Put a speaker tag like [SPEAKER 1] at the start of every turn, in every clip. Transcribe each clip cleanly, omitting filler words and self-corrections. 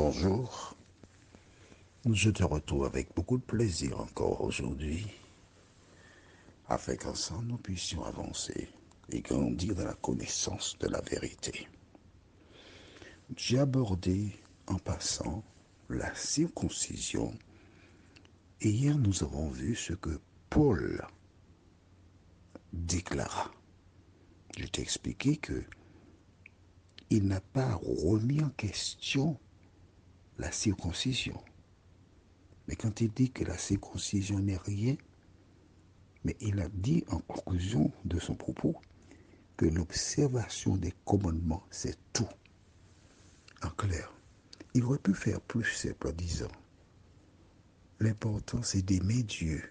[SPEAKER 1] Bonjour, je te retrouve avec beaucoup de plaisir encore aujourd'hui, afin qu'ensemble nous puissions avancer et grandir dans la connaissance de la vérité. J'ai abordé en passant la circoncision et hier nous avons vu ce que Paul déclara. Je t'ai expliqué que il n'a pas remis en question la circoncision. Mais quand il dit que la circoncision n'est rien, mais il a dit en conclusion de son propos que l'observation des commandements, c'est tout. En clair, il aurait pu faire plus simple en disant l'important c'est d'aimer Dieu.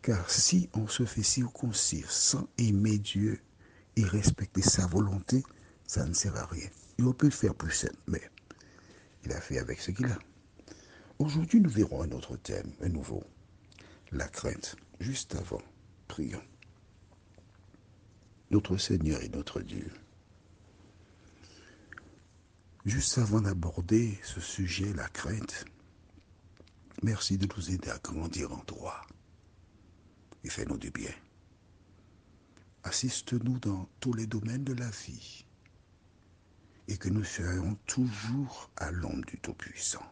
[SPEAKER 1] Car si on se fait circoncire sans aimer Dieu et respecter sa volonté, ça ne sert à rien. Il aurait pu le faire plus simple, mais il a fait avec ce qu'il a. Aujourd'hui, nous verrons un autre thème, un nouveau, la crainte. Juste avant, prions. Notre Seigneur et notre Dieu, juste avant d'aborder ce sujet, la crainte, merci de nous aider à grandir en toi et fais-nous du bien. Assiste-nous dans tous les domaines de la vie et que nous soyons toujours à l'ombre du Tout-Puissant.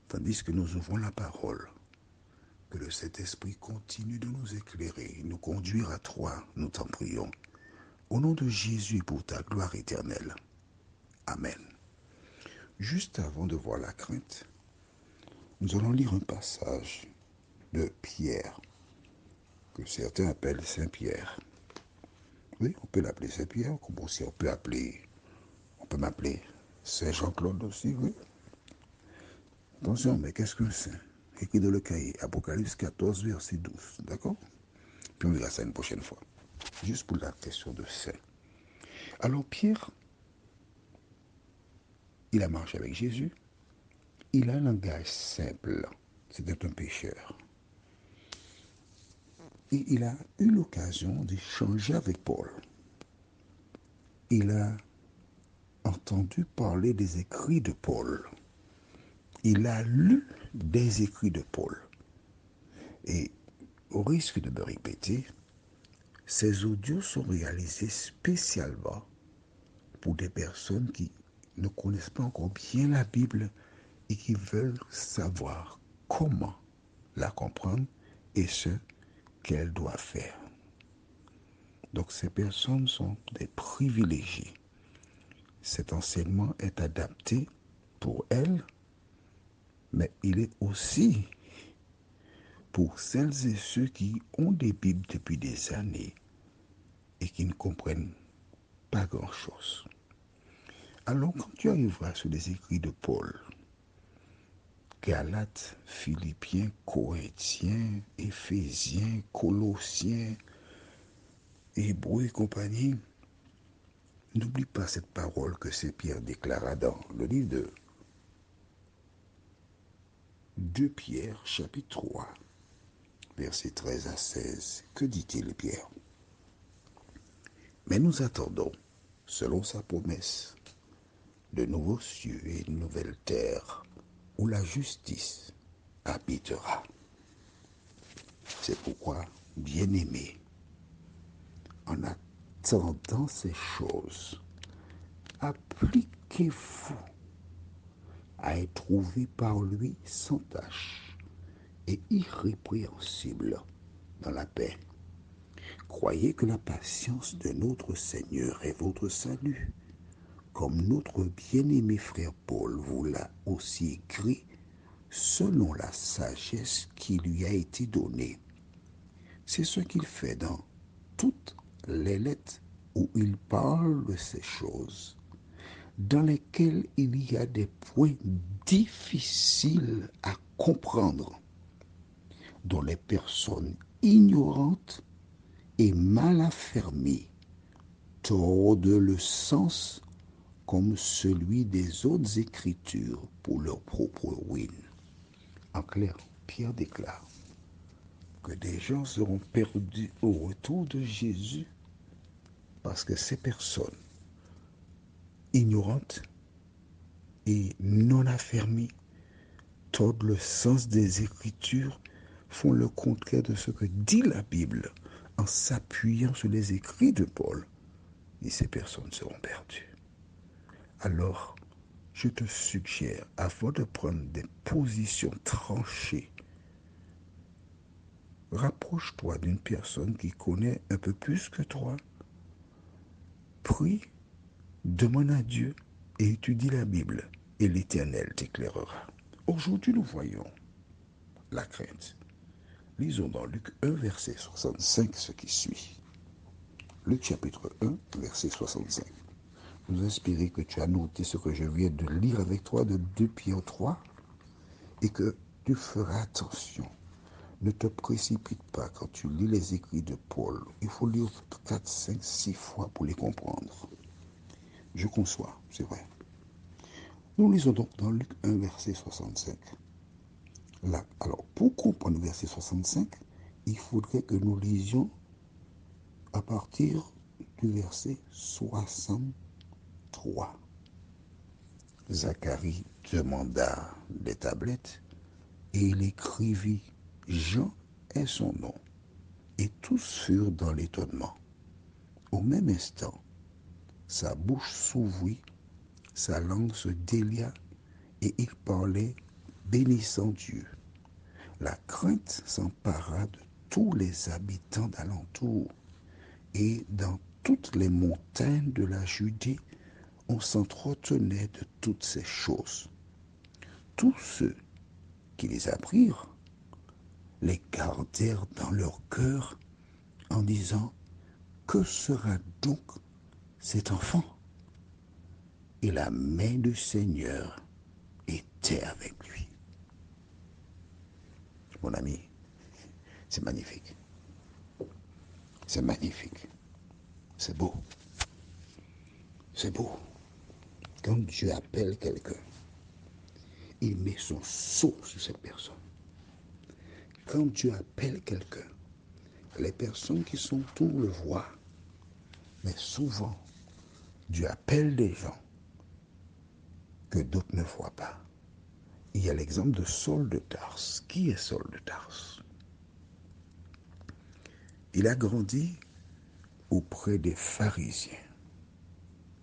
[SPEAKER 1] Tandis que nous ouvrons la parole, que le Saint-Esprit continue de nous éclairer, nous conduire à toi, nous t'en prions. Au nom de Jésus pour ta gloire éternelle. Amen. Juste avant de voir la crainte, nous allons lire un passage de Pierre, que certains appellent Saint-Pierre. Oui, on peut l'appeler Saint-Pierre, comme aussi on peut m'appeler Saint-Jean-Claude aussi, oui. Attention, mais qu'est-ce qu'un saint? Écrit dans le cahier, Apocalypse 14, verset 12, d'accord? Puis on verra ça une prochaine fois. Juste pour la question de saint. Alors Pierre, il a marché avec Jésus. Il a un langage simple. C'était un pécheur. Et il a eu l'occasion d'échanger avec Paul. Il a entendu parler des écrits de Paul. Il a lu des écrits de Paul. Et au risque de me répéter, ces audios sont réalisés spécialement pour des personnes qui ne connaissent pas encore bien la Bible et qui veulent savoir comment la comprendre et ce qu'elle doit faire. Donc ces personnes sont des privilégiés. Cet enseignement est adapté pour elles, mais il est aussi pour celles et ceux qui ont des Bibles depuis des années et qui ne comprennent pas grand-chose. Alors quand tu arriveras sur les écrits de Paul, Galates, Philippiens, Corinthiens, Éphésiens, Colossiens, Hébreux et compagnie, n'oublie pas cette parole que Saint Pierre déclara dans le livre de 2 Pierre, chapitre 3, versets 13 à 16. Que dit-il, Pierre? Mais nous attendons, selon sa promesse, de nouveaux cieux et une nouvelle terre où la justice habitera. C'est pourquoi, bien-aimés, en attendant ces choses, appliquez-vous à être trouvé par lui sans tache et irrépréhensible dans la paix. Croyez que la patience de notre Seigneur est votre salut, comme notre bien-aimé frère Paul vous l'a aussi écrit, selon la sagesse qui lui a été donnée. C'est ce qu'il fait dans toutes les lettres où il parle de ces choses, dans lesquelles il y a des points difficiles à comprendre, dont les personnes ignorantes et mal affermies tordent le sens comme celui des autres écritures pour leur propre ruine. En clair, Pierre déclare que des gens seront perdus au retour de Jésus parce que ces personnes ignorantes et non affermis tordent le sens des Écritures, font le contraire de ce que dit la Bible en s'appuyant sur les écrits de Paul, et ces personnes seront perdues. Alors, je te suggère, avant de prendre des positions tranchées, rapproche-toi d'une personne qui connaît un peu plus que toi. Prie, demande à Dieu et étudie la Bible, et l'Éternel t'éclairera. Aujourd'hui, nous voyons la crainte. Lisons dans Luc 1, verset 65, ce qui suit. Luc chapitre 1, verset 65. Nous espérons que tu as noté ce que je viens de lire avec toi de 2 Pierre 3 et que tu feras attention. Ne te précipite pas quand tu lis les écrits de Paul. Il faut lire 4, 5, 6 fois pour les comprendre. Je conçois, c'est vrai. Nous lisons donc dans Luc 1, verset 65. Là, alors, pour comprendre le verset 65, il faudrait que nous lisions à partir du verset 63. Zacharie demanda des tablettes et il écrivit Jean est son nom. Et tous furent dans l'étonnement. Au même instant, sa bouche s'ouvrit, sa langue se délia et il parlait bénissant Dieu. La crainte s'empara de tous les habitants d'alentour et dans toutes les montagnes de la Judée, on s'entretenait de toutes ces choses. Tous ceux qui les apprirent les gardèrent dans leur cœur en disant que sera donc cet enfant? Et la main du Seigneur était avec lui. Mon ami, c'est magnifique. C'est magnifique. C'est beau. C'est beau. Quand Dieu appelle quelqu'un, il met son sceau sur cette personne. Quand Dieu appelle quelqu'un, les personnes qui sont autour le voient. Mais souvent, Dieu appelle des gens que d'autres ne voient pas. Il y a l'exemple de Saul de Tarse. Qui est Saul de Tarse? Il a grandi auprès des pharisiens,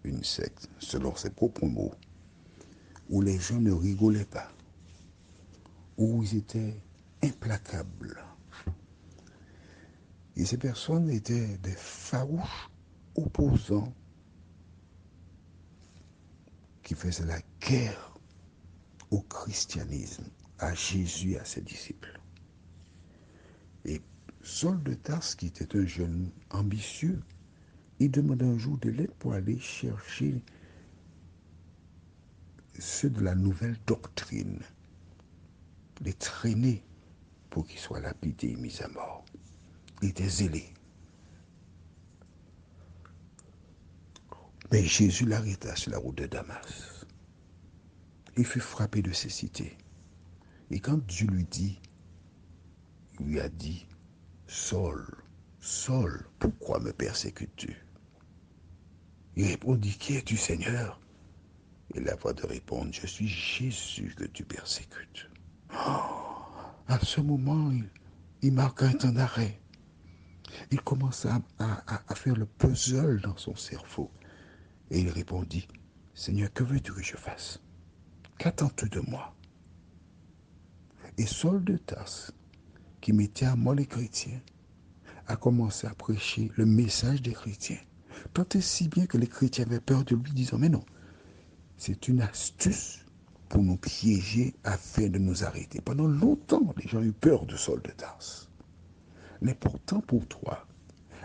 [SPEAKER 1] une secte, selon ses propres mots, où les gens ne rigolaient pas, où ils étaient implacables. Et ces personnes étaient des farouches opposants qui faisaient la guerre au christianisme, à Jésus et à ses disciples. Et Saul de Tarse, qui était un jeune ambitieux, il demanda un jour de l'aide pour aller chercher ceux de la nouvelle doctrine, les traîner pour qu'ils soient lapidés et mis à mort. Il était zélé. Mais Jésus l'arrêta sur la route de Damas. Il fut frappé de cécité. Et quand Dieu lui a dit, Saul, Saul, pourquoi me persécutes-tu? Il répondit, qui es-tu, Seigneur? Et la voix de répondre, je suis Jésus que tu persécutes. À ce moment, il marqua un temps d'arrêt. Il commença à faire le puzzle dans son cerveau. Et il répondit, Seigneur, que veux-tu que je fasse? Qu'attends-tu de moi? Et Saul de Tarse, qui mettait à mort les chrétiens, a commencé à prêcher le message des chrétiens. Tant et si bien que les chrétiens avaient peur de lui, disant, mais non, c'est une astuce pour nous piéger afin de nous arrêter. Pendant longtemps, les gens ont eu peur de Saul de Tarse. L'important pour toi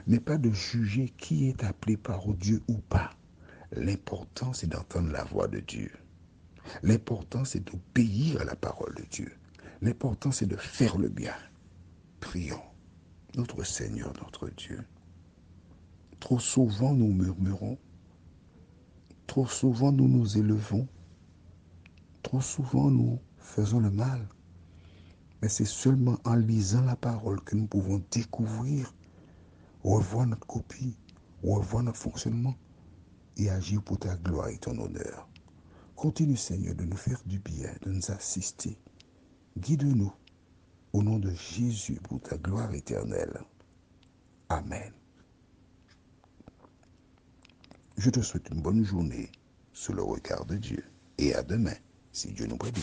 [SPEAKER 1] n'est pas de juger qui est appelé par Dieu ou pas. L'important, c'est d'entendre la voix de Dieu. L'important, c'est d'obéir à la parole de Dieu. L'important, c'est de faire le bien. Prions, notre Seigneur, notre Dieu. Trop souvent, nous murmurons. Trop souvent, nous nous élevons. Trop souvent, nous faisons le mal. Mais c'est seulement en lisant la parole que nous pouvons découvrir, revoir notre copie, revoir notre fonctionnement et agir pour ta gloire et ton honneur. Continue, Seigneur, de nous faire du bien, de nous assister. Guide-nous au nom de Jésus pour ta gloire éternelle. Amen. Je te souhaite une bonne journée sous le regard de Dieu et à demain, si Dieu nous prédit.